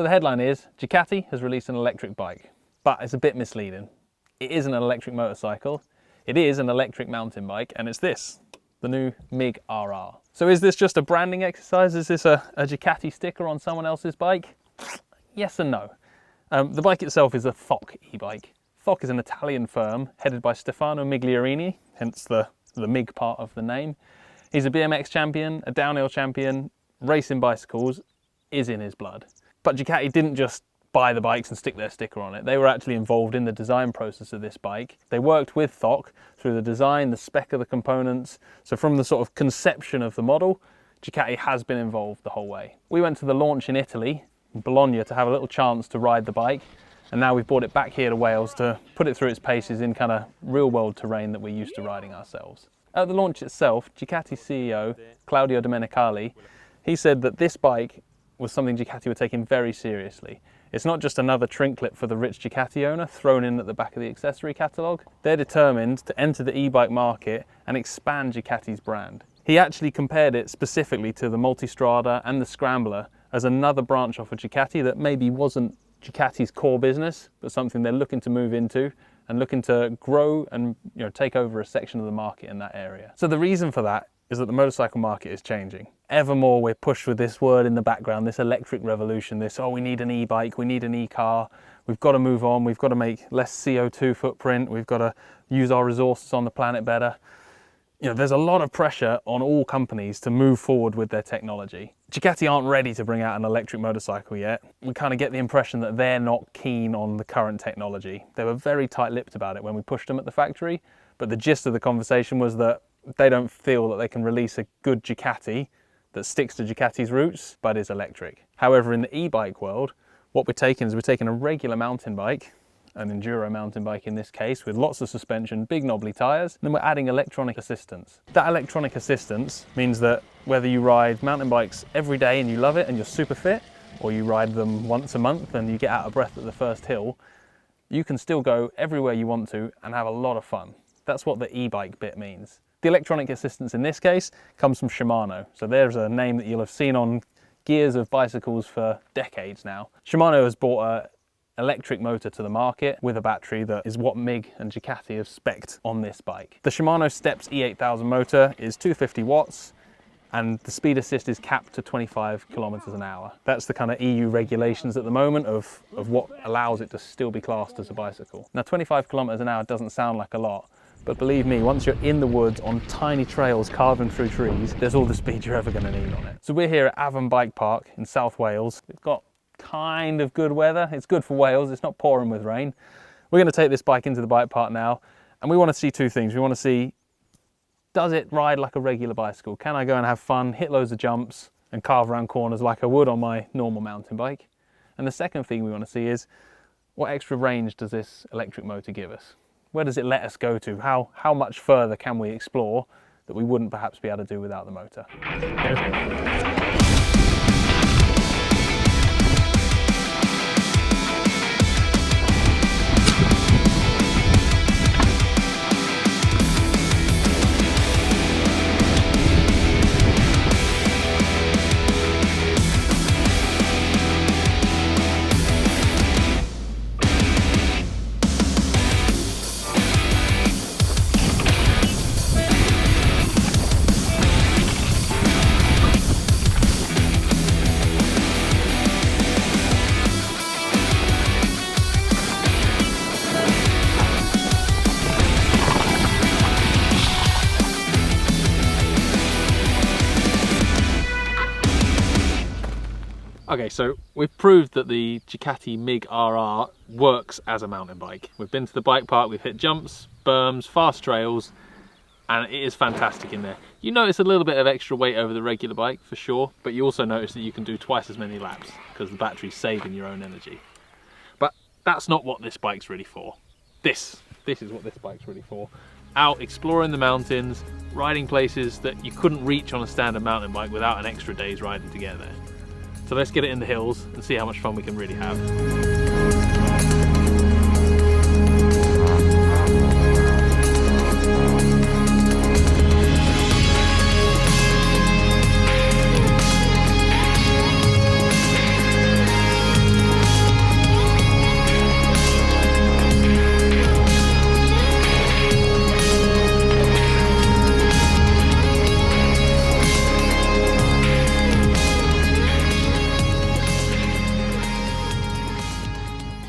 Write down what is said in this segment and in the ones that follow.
So the headline is, Ducati has released an electric bike, but it's a bit misleading. It isn't an electric motorcycle, it is an electric mountain bike, and it's this, the new MIG-RR. So is this just a branding exercise? Is this a Ducati sticker on someone else's bike? Yes and no. The bike itself is a Foc e-bike. Foc is an Italian firm headed by Stefano Migliorini, hence the MIG part of the name. He's a BMX champion, a downhill champion, racing bicycles is in his blood. But Ducati didn't just buy the bikes and stick their sticker on it. They were actually involved in the design process of this bike. They worked with Foc through the design, the spec of the components. So from the sort of conception of the model, Ducati has been involved the whole way. We went to the launch in Italy, in Bologna, to have a little chance to ride the bike. And now we've brought it back here to Wales to put it through its paces in kind of real world terrain that we're used to riding ourselves. At the launch itself, Ducati CEO Claudio Domenicali, he said that this bike was something Ducati were taking very seriously. It's not just another trinket for the rich Ducati owner thrown in at the back of the accessory catalogue. They're determined to enter the e-bike market and expand Ducati's brand. He actually compared it specifically to the Multistrada and the Scrambler as another branch off of Ducati that maybe wasn't Ducati's core business, but something they're looking to move into and looking to grow and take over a section of the market in that area. So the reason for that is that the motorcycle market is changing. Evermore we're pushed with this word in the background, this electric revolution, this, oh, we need an e-bike, we need an e-car, we've got to move on, we've got to make less CO2 footprint, we've got to use our resources on the planet better. There's a lot of pressure on all companies to move forward with their technology. Ducati aren't ready to bring out an electric motorcycle yet. We kind of get the impression that they're not keen on the current technology. They were very tight-lipped about it when we pushed them at the factory, but the gist of the conversation was that they don't feel that they can release a good Ducati that sticks to Ducati's roots, but is electric. However, in the e-bike world, what we're taking is we're taking a regular mountain bike, an enduro mountain bike in this case, with lots of suspension, big knobbly tyres, and then we're adding electronic assistance. That electronic assistance means that whether you ride mountain bikes every day and you love it and you're super fit, or you ride them once a month and you get out of breath at the first hill, you can still go everywhere you want to and have a lot of fun. That's what the e-bike bit means. The electronic assistance in this case comes from Shimano. So there's a name that you'll have seen on gears of bicycles for decades now. Shimano has brought an electric motor to the market with a battery that is what MIG and Ducati have spec'd on this bike. The Shimano Steps E8000 motor is 250 watts and the speed assist is capped to 25 kilometers an hour. That's the kind of EU regulations at the moment of what allows it to still be classed as a bicycle. Now 25 kilometers an hour doesn't sound like a lot, but believe me, once you're in the woods on tiny trails carving through trees, there's all the speed you're ever going to need on it. So we're here at Avon Bike Park in South Wales. We've got kind of good weather. It's good for Wales. It's not pouring with rain. We're going to take this bike into the bike park now, and we want to see two things. We want to see, does it ride like a regular bicycle? Can I go and have fun, hit loads of jumps, and carve around corners like I would on my normal mountain bike? And the second thing we want to see is, what extra range does this electric motor give us? Where does it let us go to? How much further can we explore that we wouldn't perhaps be able to do without the motor? Okay, so we've proved that the Ducati MIG-RR works as a mountain bike. We've been to the bike park, we've hit jumps, berms, fast trails, and it is fantastic in there. You notice a little bit of extra weight over the regular bike for sure, but you also notice that you can do twice as many laps because the battery's saving your own energy. But that's not what this bike's really for. This is what this bike's really for. Out exploring the mountains, riding places that you couldn't reach on a standard mountain bike without an extra day's riding to get there. So let's get it in the hills and see how much fun we can really have.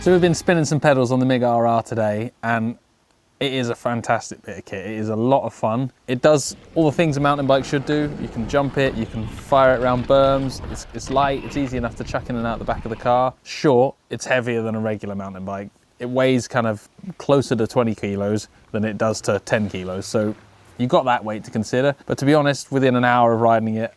So we've been spinning some pedals on the MIG-RR today, and it is a fantastic bit of kit. It is a lot of fun. It does all the things a mountain bike should do. You can jump it, you can fire it around berms. It's light, it's easy enough to chuck in and out the back of the car. Sure, it's heavier than a regular mountain bike. It weighs kind of closer to 20 kilos than it does to 10 kilos. So you've got that weight to consider. But to be honest, within an hour of riding it,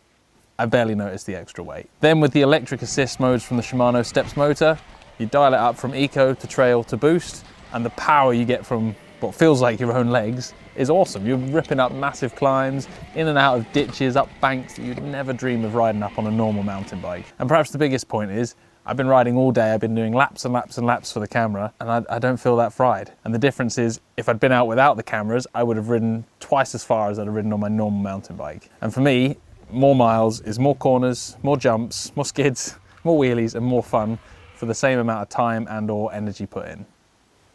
I barely noticed the extra weight. Then with the electric assist modes from the Shimano Steps motor, you dial it up from eco to trail to boost, and the power you get from what feels like your own legs is awesome. You're ripping up massive climbs, in and out of ditches, up banks that you'd never dream of riding up on a normal mountain bike. And perhaps the biggest point is, I've been riding all day, I've been doing laps and laps and laps for the camera, and I don't feel that fried. And the difference is, if I'd been out without the cameras, I would have ridden twice as far as I'd have ridden on my normal mountain bike. And for me, more miles is more corners, more jumps, more skids, more wheelies, and more fun for the same amount of time and or energy put in.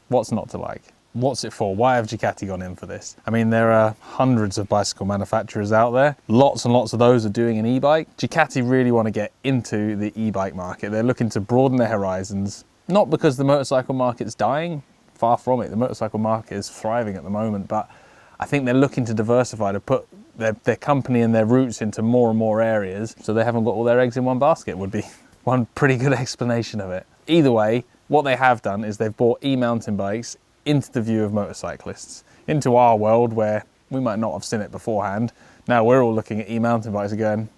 What's not to like? What's it for? Why have Ducati gone in for this? I mean, there are hundreds of bicycle manufacturers out there. Lots and lots of those are doing an e-bike. Ducati really want to get into the e-bike market. They're looking to broaden their horizons, not because the motorcycle market's dying, far from it. The motorcycle market is thriving at the moment, but I think they're looking to diversify, to put their company and their roots into more and more areas, so they haven't got all their eggs in one basket, would be one pretty good explanation of it. Either way, what they have done is they've brought e-mountain bikes into the view of motorcyclists, into our world where we might not have seen it beforehand. Now we're all looking at e-mountain bikes and going,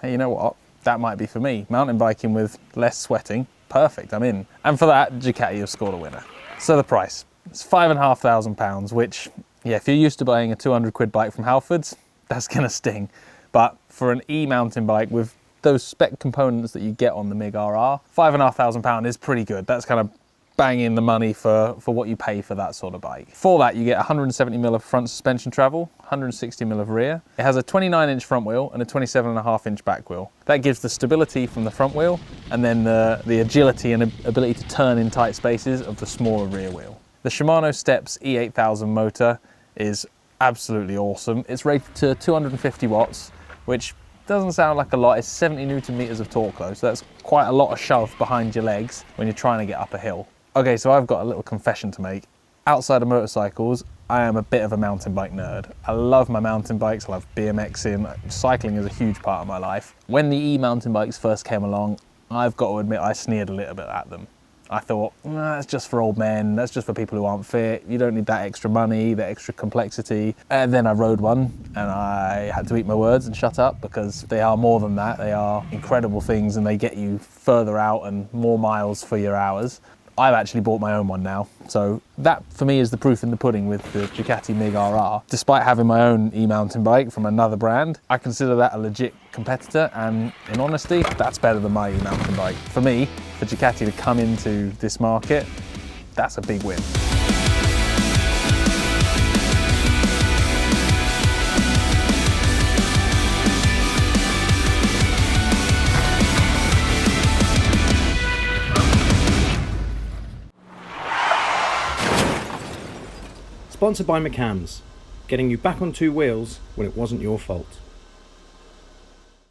hey, you know what? That might be for me. Mountain biking with less sweating, perfect, I'm in. And for that, Ducati have scored a winner. So the price, it's £5,500, which, yeah, if you're used to buying a 200 quid bike from Halfords, that's gonna sting. But for an e-mountain bike with those spec components that you get on the MIG-RR, £5,500 is pretty good. That's kind of bang in the money for what you pay for that sort of bike. For that, you get 170mm of front suspension travel, 160mm of rear. It has a 29-inch front wheel and a 27.5-inch back wheel. That gives the stability from the front wheel, and then the agility and ability to turn in tight spaces of the smaller rear wheel. The Shimano Steps E8000 motor is absolutely awesome. It's rated to 250 watts, which doesn't sound like a lot. It's 70 Newton meters of torque though, so that's quite a lot of shove behind your legs when you're trying to get up a hill. Okay, so I've got a little confession to make. Outside of motorcycles, I am a bit of a mountain bike nerd. I love my mountain bikes, I love BMXing, cycling is a huge part of my life. When the e-mountain bikes first came along, I've got to admit I sneered a little bit at them. I thought, nah, that's just for old men, that's just for people who aren't fit, you don't need that extra money, that extra complexity. And then I rode one and I had to eat my words and shut up, because they are more than that. They are incredible things and they get you further out and more miles for your hours. I've actually bought my own one now, so that for me is the proof in the pudding with the Ducati MIG-RR. Despite having my own e-mountain bike from another brand, I consider that a legit competitor, and in honesty, that's better than my e-mountain bike. For me, for Ducati to come into this market, that's a big win. Sponsored by McCams, getting you back on two wheels when it wasn't your fault.